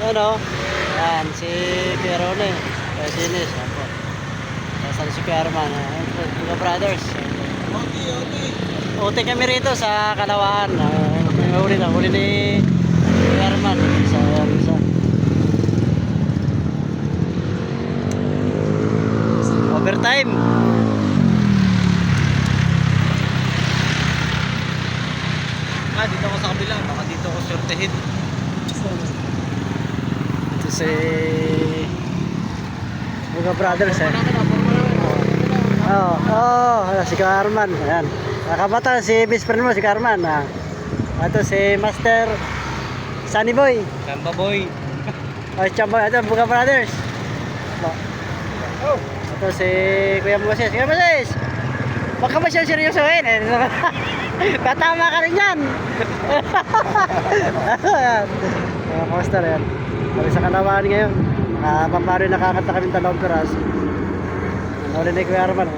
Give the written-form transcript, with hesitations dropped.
ano, yan, si Kuya Rone, Kuya Dennis, yan po. Nasaan si Kuya Arman, mga brothers. Uti kami rito sa Kalawaan. May huli ni Kuya Arman. Isa. Overtime. Dito ako sa kabila, baka dito ako sortehin. Ito si mga brothers si Kuya Arman. Ayan. Nakabata si best friend mo si Kuya Arman. Ito si Master Sunny Boy. Kamba boy. Chamboy. Ito mga brothers. Ito si Kuya Moses. Kuya Moses! Huwag ka masyadong seryosohin. Tatama ka rin yan. Ayan. Mga poster yan. Kami sa Kalawaan ngayon. Pampari nakakanta kami 2 peras. Huli ni Kuya Arman.